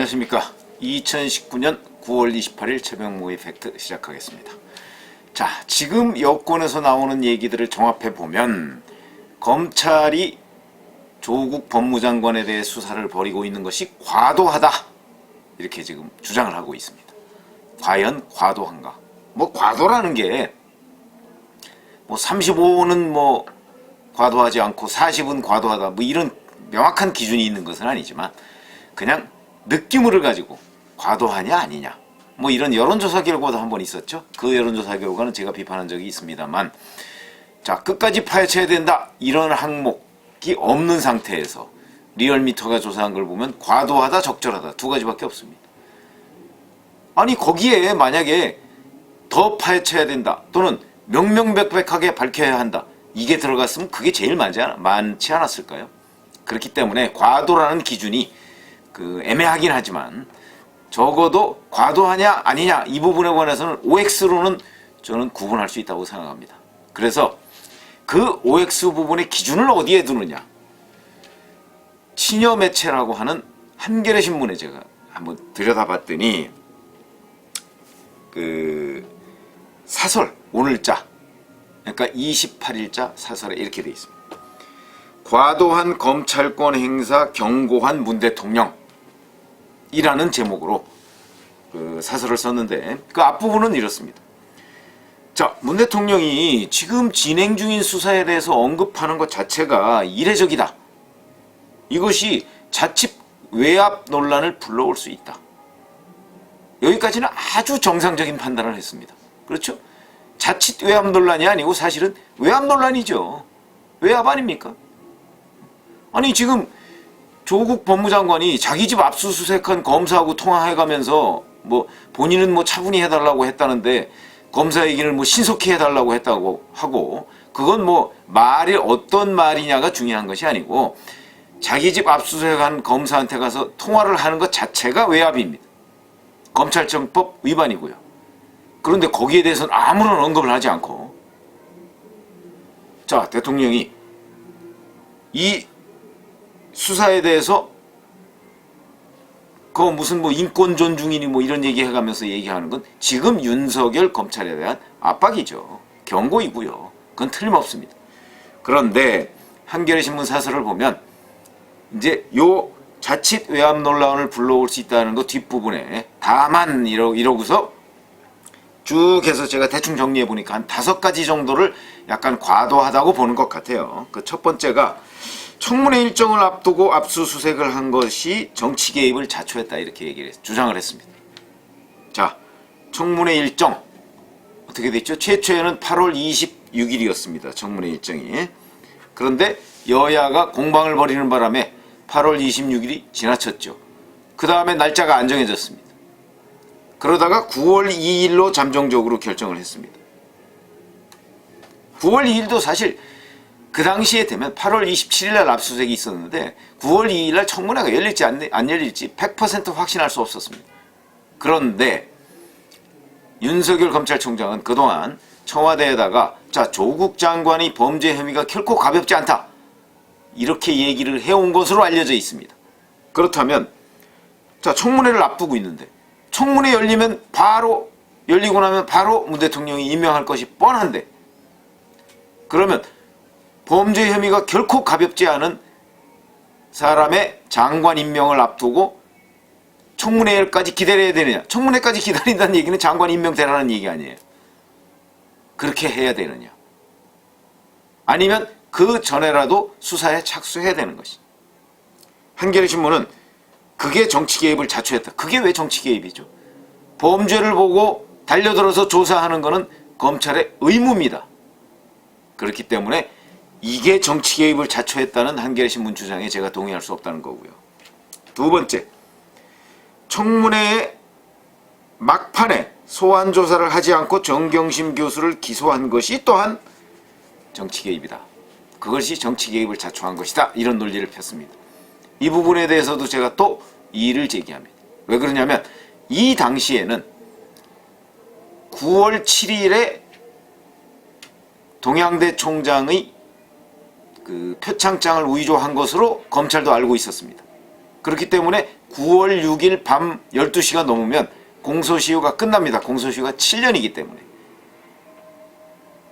안녕하십니까. 2019년 9월 28일 최병무의 팩트 시작하겠습니다. 자, 지금 여권에서 나오는 얘기들을 종합해 보면 검찰이 조국 법무장관에 대해 수사를 벌이고 있는 것이 과도하다, 이렇게 지금 주장을 하고 있습니다. 과연 과도한가? 뭐 과도라는 게 뭐 35는 뭐 과도하지 않고 40은 과도하다, 뭐 이런 명확한 기준이 있는 것은 아니지만 그냥 느낌을 가지고 과도하냐 아니냐, 뭐 이런 여론조사 결과도 한번 있었죠. 그 여론조사 결과는 제가 비판한 적이 있습니다만, 자, 끝까지 파헤쳐야 된다, 이런 항목이 없는 상태에서 리얼미터가 조사한 걸 보면 과도하다, 적절하다 두 가지밖에 없습니다. 아니, 거기에 만약에 더 파헤쳐야 된다 또는 명명백백하게 밝혀야 한다, 이게 들어갔으면 그게 제일 많지 않았을까요? 그렇기 때문에 과도라는 기준이 애매하긴 하지만 적어도 과도하냐 아니냐 이 부분에 관해서는 OX로는 저는 구분할 수 있다고 생각합니다. 그래서 그 OX 부분의 기준을 어디에 두느냐, 친여 매체라고 하는 한겨레 신문에 제가 한번 들여다봤더니 사설 오늘자, 그러니까 28일자 사설에 이렇게 돼 있습니다. 과도한 검찰권 행사 경고한 문 대통령, 이라는 제목으로 사설을 썼는데 그 앞부분은 이렇습니다. 자, 문 대통령이 지금 진행 중인 수사에 대해서 언급하는 것 자체가 이례적이다. 이것이 자칫 외압 논란을 불러올 수 있다. 여기까지는 아주 정상적인 판단을 했습니다. 그렇죠? 자칫 외압 논란이 아니고 사실은 외압 논란이죠. 외압 아닙니까? 아니, 지금 조국 법무장관이 자기 집 압수수색한 검사하고 통화해가면서 뭐 본인은 뭐 차분히 해달라고 했다는데 검사 얘기를 뭐 신속히 해달라고 했다고 하고, 그건 뭐 말이 어떤 말이냐가 중요한 것이 아니고 자기 집 압수수색한 검사한테 가서 통화를 하는 것 자체가 외압입니다. 검찰청법 위반이고요. 그런데 거기에 대해서는 아무런 언급을 하지 않고, 자, 대통령이 이 수사에 대해서 그 무슨 뭐 인권 존중이니 뭐 이런 얘기 해가면서 얘기하는 건 지금 윤석열 검찰에 대한 압박이죠. 경고이고요. 그건 틀림없습니다. 그런데 한겨레 신문 사설을 보면 이제 요 자칫 외압 논란을 불러올 수 있다는 거 뒷부분에 다만 이러고서 쭉 해서 제가 대충 정리해 보니까 한 5가지 정도를 약간 과도하다고 보는 것 같아요. 그 첫 번째가 청문회 일정을 앞두고 압수수색을 한 것이 정치 개입을 자초했다, 이렇게 주장을 했습니다. 자, 청문회 일정 어떻게 됐죠? 최초에는 8월 26일이었습니다. 청문회 일정이. 그런데 여야가 공방을 벌이는 바람에 8월 26일이 지나쳤죠. 그 다음에 날짜가 안 정해졌습니다. 그러다가 9월 2일로 잠정적으로 결정을 했습니다. 9월 2일도 사실 그 당시에 되면 8월 27일 날 압수수색이 있었는데 9월 2일 날 청문회가 열릴지 안 열릴지 100% 확신할 수 없었습니다. 그런데 윤석열 검찰총장은 그동안 청와대에다가 자, 조국 장관이 범죄 혐의가 결코 가볍지 않다, 이렇게 얘기를 해온 것으로 알려져 있습니다. 그렇다면 자, 청문회를 앞두고 있는데 청문회 열리고 나면 바로 문 대통령이 임명할 것이 뻔한데, 그러면 범죄 혐의가 결코 가볍지 않은 사람의 장관 임명을 앞두고 청문회까지 기다려야 되느냐? 청문회까지 기다린다는 얘기는 장관 임명되라는 얘기 아니에요. 그렇게 해야 되느냐? 아니면 그 전에라도 수사에 착수해야 되는 것이. 한겨레 신문은 그게 정치 개입을 자초했다. 그게 왜 정치 개입이죠? 범죄를 보고 달려들어서 조사하는 것은 검찰의 의무입니다. 그렇기 때문에 이게 정치 개입을 자초했다는 한겨레 신문 주장에 제가 동의할 수 없다는 거고요. 두 번째, 청문회 막판에 소환 조사를 하지 않고 정경심 교수를 기소한 것이 또한 정치 개입이다. 그것이 정치 개입을 자초한 것이다, 이런 논리를 폈습니다. 이 부분에 대해서도 제가 또 이의를 제기합니다. 왜 그러냐면 이 당시에는 9월 7일에 동양대 총장의 그 표창장을 위조한 것으로 검찰도 알고 있었습니다. 그렇기 때문에 9월 6일 밤 12시가 넘으면 공소시효가 끝납니다. 공소시효가 7년이기 때문에.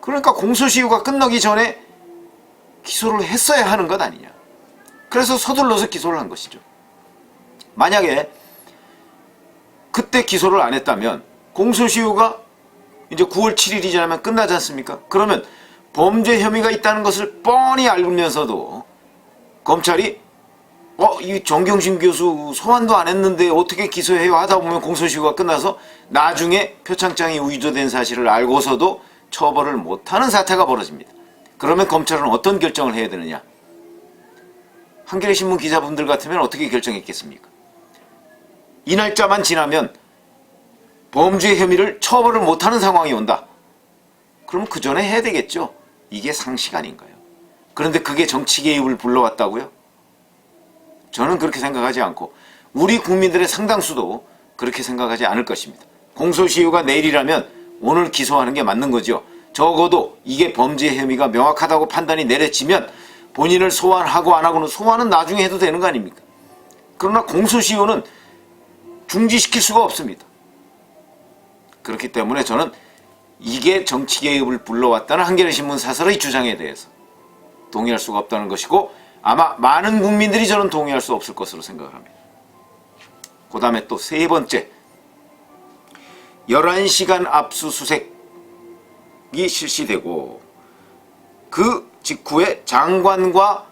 그러니까 공소시효가 끝나기 전에 기소를 했어야 하는 것 아니냐. 그래서 서둘러서 기소를 한 것이죠. 만약에 그때 기소를 안 했다면 공소시효가 이제 9월 7일이 지나면 끝나지 않습니까? 그러면 범죄 혐의가 있다는 것을 뻔히 알면서도 검찰이 이 정경심 교수 소환도 안 했는데 어떻게 기소해요? 하다 보면 공소시효가 끝나서 나중에 표창장이 위조된 사실을 알고서도 처벌을 못하는 사태가 벌어집니다. 그러면 검찰은 어떤 결정을 해야 되느냐? 한겨레 신문 기자분들 같으면 어떻게 결정했겠습니까? 이 날짜만 지나면 범죄 혐의를 처벌을 못하는 상황이 온다. 그러면 그 전에 해야 되겠죠. 이게 상식 아닌가요? 그런데 그게 정치 개입을 불러왔다고요? 저는 그렇게 생각하지 않고 우리 국민들의 상당수도 그렇게 생각하지 않을 것입니다. 공소시효가 내일이라면 오늘 기소하는 게 맞는 거죠. 적어도 이게 범죄 혐의가 명확하다고 판단이 내려지면 본인을 소환하고 안 하고는 소환은 나중에 해도 되는 거 아닙니까? 그러나 공소시효는 중지시킬 수가 없습니다. 그렇기 때문에 저는 이게 정치 개입을 불러왔다는 한겨레 신문 사설의 주장에 대해서 동의할 수가 없다는 것이고 아마 많은 국민들이 저는 동의할 수 없을 것으로 생각을 합니다. 그 다음에 또 세 번째, 11시간 압수수색이 실시되고 그 직후에 장관과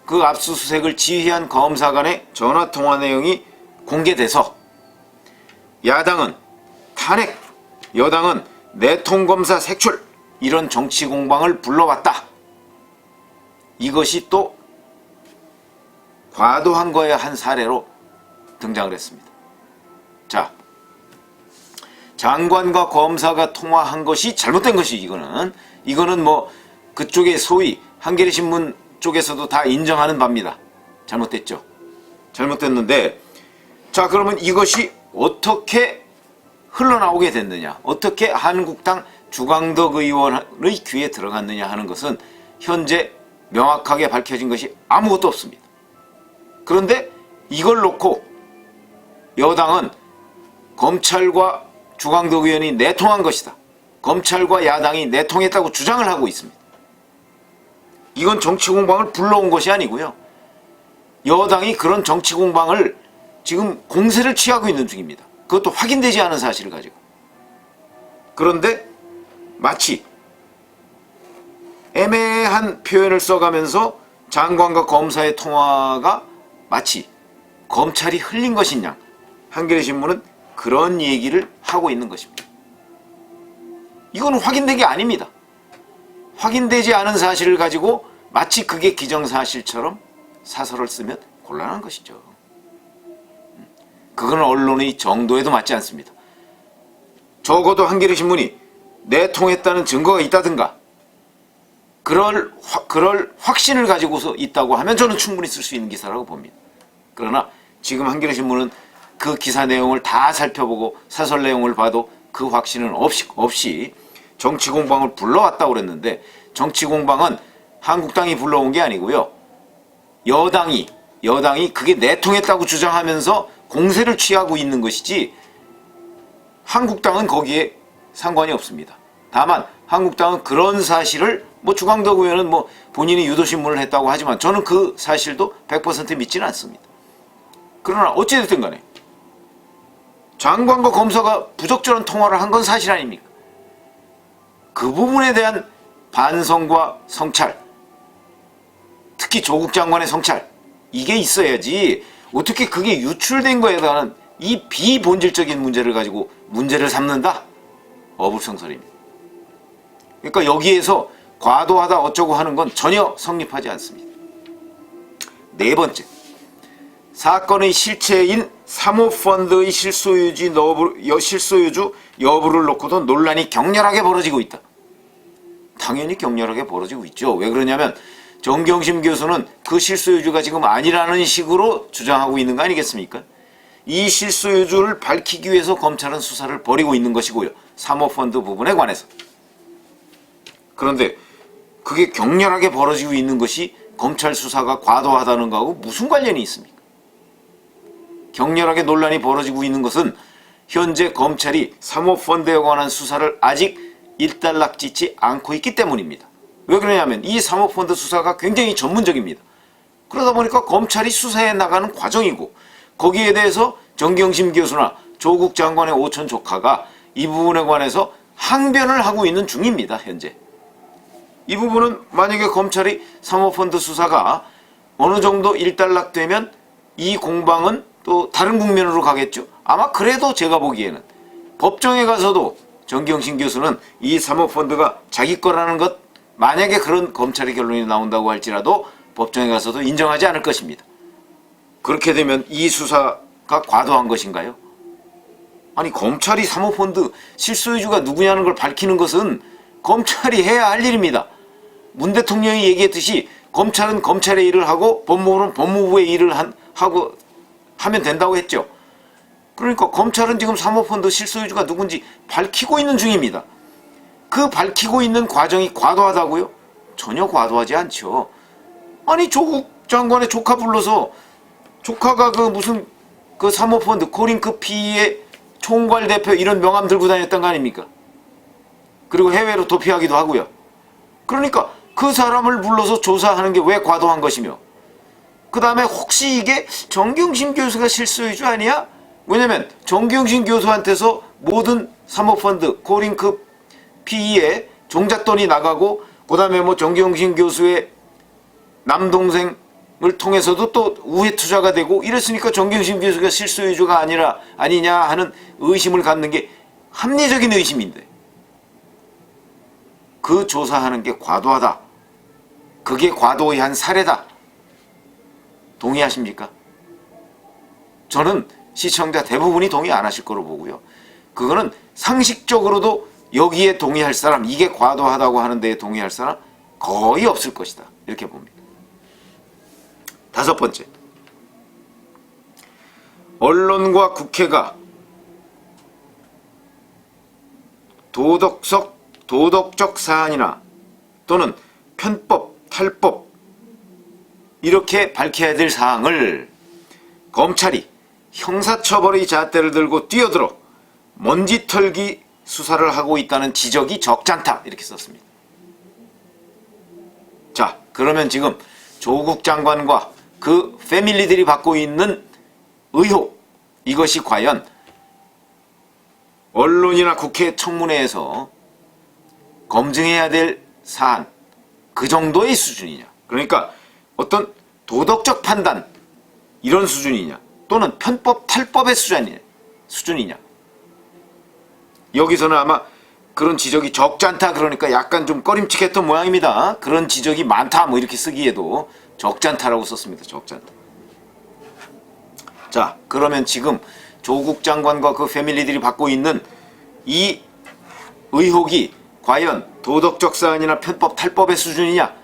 그 압수수색을 지휘한 검사 간의 전화통화 내용이 공개돼서 야당은 탄핵, 여당은 내통검사 색출, 이런 정치 공방을 불러왔다. 이것이 또 과도한 거의 한 사례로 등장을 했습니다. 자, 장관과 검사가 통화한 것이 잘못된 것이 이거는 뭐 그쪽에 소위 한겨레 신문 쪽에서도 다 인정하는 바입니다. 잘못됐죠. 잘못됐는데 자, 그러면 이것이 어떻게 흘러나오게 됐느냐, 어떻게 한국당 주광덕 의원의 귀에 들어갔느냐 하는 것은 현재 명확하게 밝혀진 것이 아무것도 없습니다. 그런데 이걸 놓고 여당은 검찰과 주광덕 의원이 내통한 것이다, 검찰과 야당이 내통했다고 주장을 하고 있습니다. 이건 정치 공방을 불러온 것이 아니고요, 여당이 그런 정치 공방을 지금 공세를 취하고 있는 중입니다. 그것도 확인되지 않은 사실을 가지고. 그런데 마치 애매한 표현을 써가면서 장관과 검사의 통화가 마치 검찰이 흘린 것인 양 한겨레 신문은 그런 얘기를 하고 있는 것입니다. 이건 확인된 게 아닙니다. 확인되지 않은 사실을 가지고 마치 그게 기정사실처럼 사설을 쓰면 곤란한 것이죠. 그건 언론의 정도에도 맞지 않습니다. 적어도 한겨레 신문이 내통했다는 증거가 있다든가 그럴 확신을 가지고서 있다고 하면 저는 충분히 쓸 수 있는 기사라고 봅니다. 그러나 지금 한겨레 신문은 그 기사 내용을 다 살펴보고 사설 내용을 봐도 그 확신은 없이 정치 공방을 불러왔다고 그랬는데, 정치 공방은 한국당이 불러온 게 아니고요, 여당이 그게 내통했다고 주장하면서 공세를 취하고 있는 것이지 한국당은 거기에 상관이 없습니다. 다만 한국당은 그런 사실을 주광덕 의원은 본인이 유도신문을 했다고 하지만 저는 그 사실도 100% 믿지는 않습니다. 그러나 어찌됐든 간에 장관과 검사가 부적절한 통화를 한 건 사실 아닙니까? 그 부분에 대한 반성과 성찰, 특히 조국 장관의 성찰, 이게 있어야지 어떻게 그게 유출된 거에 대한 이 비본질적인 문제를 가지고 문제를 삼는다? 어불성설입니다. 그러니까 여기에서 과도하다 어쩌고 하는 건 전혀 성립하지 않습니다. 네 번째, 사건의 실체인 사모펀드의 실소유주 여부를 놓고도 논란이 격렬하게 벌어지고 있다. 당연히 격렬하게 벌어지고 있죠. 왜 그러냐면 정경심 교수는 그 실소유주가 지금 아니라는 식으로 주장하고 있는 거 아니겠습니까? 이 실소유주를 밝히기 위해서 검찰은 수사를 벌이고 있는 것이고요, 사모펀드 부분에 관해서. 그런데 그게 격렬하게 벌어지고 있는 것이 검찰 수사가 과도하다는 거하고 무슨 관련이 있습니까? 격렬하게 논란이 벌어지고 있는 것은 현재 검찰이 사모펀드에 관한 수사를 아직 일단락짓지 않고 있기 때문입니다. 왜 그러냐면 이 사모펀드 수사가 굉장히 전문적입니다. 그러다 보니까 검찰이 수사해 나가는 과정이고 거기에 대해서 정경심 교수나 조국 장관의 오촌 조카가 이 부분에 관해서 항변을 하고 있는 중입니다. 현재. 이 부분은 만약에 검찰이 사모펀드 수사가 어느 정도 일단락되면 이 공방은 또 다른 국면으로 가겠죠. 아마 그래도 제가 보기에는 법정에 가서도 정경심 교수는 이 사모펀드가 자기 거라는 것, 만약에 그런 검찰의 결론이 나온다고 할지라도 법정에 가서도 인정하지 않을 것입니다. 그렇게 되면 이 수사가 과도한 것인가요? 아니, 검찰이 사모펀드 실소유주가 누구냐는 걸 밝히는 것은 검찰이 해야 할 일입니다. 문 대통령이 얘기했듯이 검찰은 검찰의 일을 하고 법무부는 법무부의 일을 하면 된다고 했죠. 그러니까 검찰은 지금 사모펀드 실소유주가 누군지 밝히고 있는 중입니다. 그 밝히고 있는 과정이 과도하다고요? 전혀 과도하지 않죠. 아니, 조국 장관의 조카 불러서 조카가 그 사모펀드 코링크 PE의 총괄 대표 이런 명함 들고 다녔던 거 아닙니까? 그리고 해외로 도피하기도 하고요. 그러니까 그 사람을 불러서 조사하는 게 왜 과도한 것이며, 그 다음에 혹시 이게 정경심 교수가 실소유주 아니야? 왜냐면 정경심 교수한테서 모든 사모펀드 코링크 PE에 종잣돈이 나가고, 그 다음에 뭐 정경심 교수의 남동생을 통해서도 또 우회 투자가 되고 이랬으니까 정경심 교수가 실소유주가 아니냐 하는 의심을 갖는 게 합리적인 의심인데, 그 조사하는 게 과도하다. 그게 과도히 한 사례다. 동의하십니까? 저는 시청자 대부분이 동의 안 하실 거로 보고요. 그거는 상식적으로도 여기에 동의할 사람, 이게 과도하다고 하는 데에 동의할 사람 거의 없을 것이다. 이렇게 봅니다. 다섯 번째, 언론과 국회가 도덕적 사안이나 또는 편법, 탈법 이렇게 밝혀야 될 사항을 검찰이 형사처벌의 잣대를 들고 뛰어들어 먼지털기 수사를 하고 있다는 지적이 적잖다. 이렇게 썼습니다. 자, 그러면 지금 조국 장관과 그 패밀리들이 받고 있는 의혹, 이것이 과연 언론이나 국회 청문회에서 검증해야 될 사안, 그 정도의 수준이냐, 그러니까 어떤 도덕적 판단 이런 수준이냐, 또는 편법, 탈법의 수준이냐. 여기서는 아마 그런 지적이 적지 않다 그러니까 약간 좀 꺼림칙했던 모양입니다. 그런 지적이 많다 뭐 이렇게 쓰기에도 적지 않다라고 썼습니다. 적지 않다. 자, 그러면 지금 조국 장관과 그 패밀리들이 받고 있는 이 의혹이 과연 도덕적 사안이나 편법, 탈법의 수준이냐?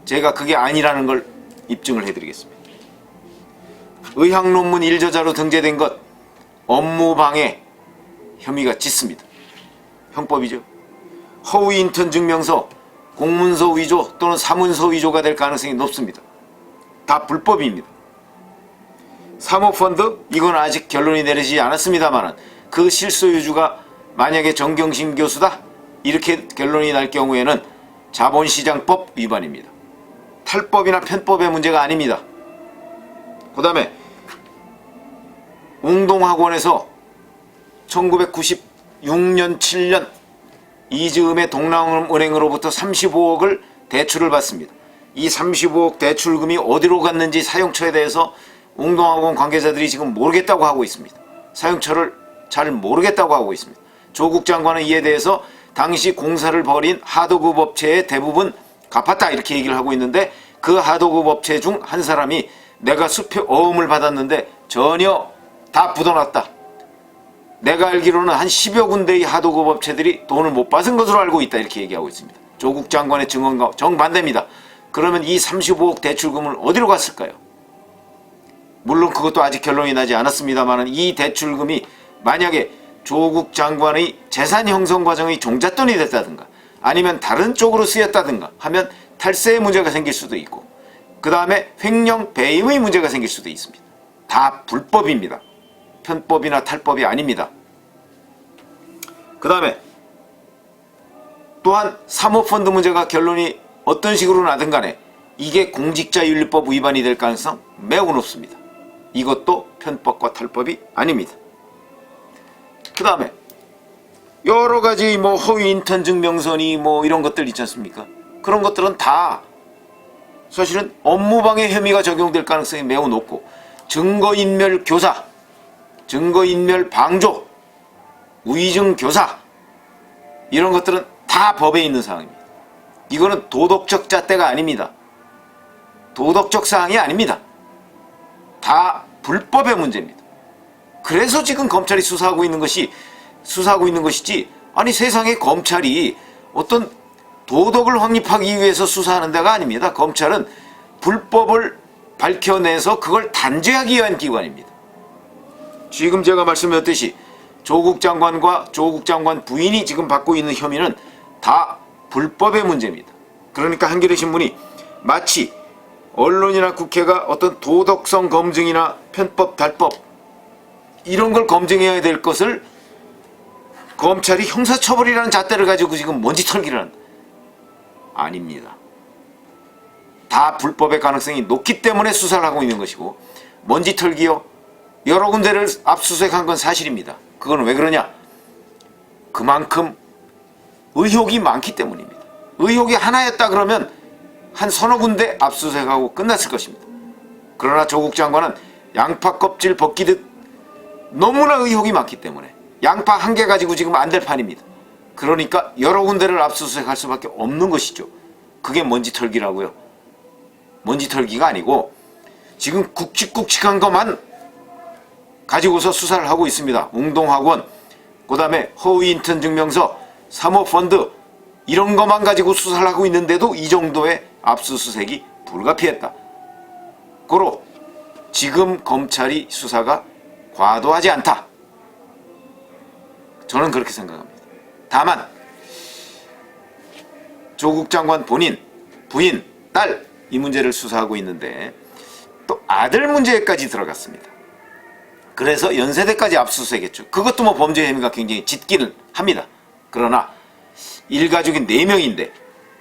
제가 그게 아니라는 걸 입증을 해드리겠습니다. 의학논문 1저자로 등재된 것, 업무방해 혐의가 짙습니다. 형법이죠. 허위 인턴 증명서, 공문서 위조 또는 사문서 위조가 될 가능성이 높습니다. 다 불법입니다. 사모펀드, 이건 아직 결론이 내리지 않았습니다만 그 실소유주가 만약에 정경심 교수다 이렇게 결론이 날 경우에는 자본시장법 위반입니다. 탈법이나 편법의 문제가 아닙니다. 그 다음에 웅동학원에서 1996년 7년 이즈음의 동남은행으로부터 35억을 대출을 받습니다. 이 35억 대출금이 어디로 갔는지 사용처에 대해서 웅동학원 관계자들이 지금 모르겠다고 하고 있습니다. 사용처를 잘 모르겠다고 하고 있습니다. 조국 장관은 이에 대해서 당시 공사를 벌인 하도급 업체의 대부분 갚았다 이렇게 얘기를 하고 있는데, 그 하도급 업체 중 한 사람이 내가 수표 어음을 받았는데 전혀 다 묻어놨다. 내가 알기로는 한 10여 군데의 하도급 업체들이 돈을 못 받은 것으로 알고 있다 이렇게 얘기하고 있습니다. 조국 장관의 증언과 정반대입니다. 그러면 이 35억 대출금은 어디로 갔을까요? 물론 그것도 아직 결론이 나지 않았습니다만 이 대출금이 만약에 조국 장관의 재산 형성 과정의 종잣돈이 됐다든가 아니면 다른 쪽으로 쓰였다든가 하면 탈세의 문제가 생길 수도 있고, 그 다음에 횡령 배임의 문제가 생길 수도 있습니다. 다 불법입니다. 편법이나 탈법이 아닙니다. 그 다음에 또한 사모펀드 문제가 결론이 어떤 식으로 나든 간에 이게 공직자윤리법 위반이 될 가능성 매우 높습니다. 이것도 편법과 탈법이 아닙니다. 그 다음에 여러 가지 허위 인턴 증명서니 이런 것들 있지 않습니까? 그런 것들은 다 사실은 업무방해 혐의가 적용될 가능성이 매우 높고, 증거인멸 교사, 증거인멸 방조, 위증 교사, 이런 것들은 다 법에 있는 사항입니다. 이거는 도덕적 잣대가 아닙니다. 도덕적 사항이 아닙니다. 다 불법의 문제입니다. 그래서 지금 검찰이 수사하고 있는 것이지, 아니 세상에 검찰이 어떤 도덕을 확립하기 위해서 수사하는 데가 아닙니다. 검찰은 불법을 밝혀내서 그걸 단죄하기 위한 기관입니다. 지금 제가 말씀드렸듯이 조국 장관과 조국 장관 부인이 지금 받고 있는 혐의는 다 불법의 문제입니다. 그러니까 한겨레 신문이 마치 언론이나 국회가 어떤 도덕성 검증이나 편법, 탈법 이런 걸 검증해야 될 것을 검찰이 형사처벌이라는 잣대를 가지고 지금 먼지털기를 한다. 아닙니다. 다 불법의 가능성이 높기 때문에 수사를 하고 있는 것이고, 먼지털기요, 여러 군데를 압수수색한 건 사실입니다. 그건 왜 그러냐? 그만큼 의혹이 많기 때문입니다. 의혹이 하나였다 그러면 한 서너 군데 압수수색하고 끝났을 것입니다. 그러나 조국 장관은 양파 껍질 벗기듯 너무나 의혹이 많기 때문에 양파 한 개 가지고 지금 안 될 판입니다. 그러니까 여러 군데를 압수수색할 수밖에 없는 것이죠. 그게 먼지털기라고요. 먼지털기가 아니고 지금 굵직굵직한 것만 가지고서 수사를 하고 있습니다. 웅동학원, 그 다음에 허위 인턴 증명서, 사모펀드 이런 것만 가지고 수사를 하고 있는데도 이 정도의 압수수색이 불가피했다. 고로 지금 검찰이 수사가 과도하지 않다. 저는 그렇게 생각합니다. 다만 조국 장관 본인, 부인, 딸 이 문제를 수사하고 있는데 또 아들 문제까지 들어갔습니다. 그래서 연세대까지 압수수색했죠. 그것도 범죄 혐의가 굉장히 짙기는 합니다. 그러나 일가족이 4명인데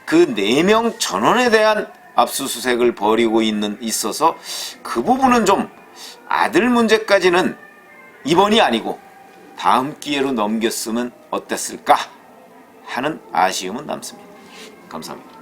그 4명 전원에 대한 압수수색을 벌이고 있어서 그 부분은 좀 아들 문제까지는 이번이 아니고 다음 기회로 넘겼으면 어땠을까 하는 아쉬움은 남습니다. 감사합니다.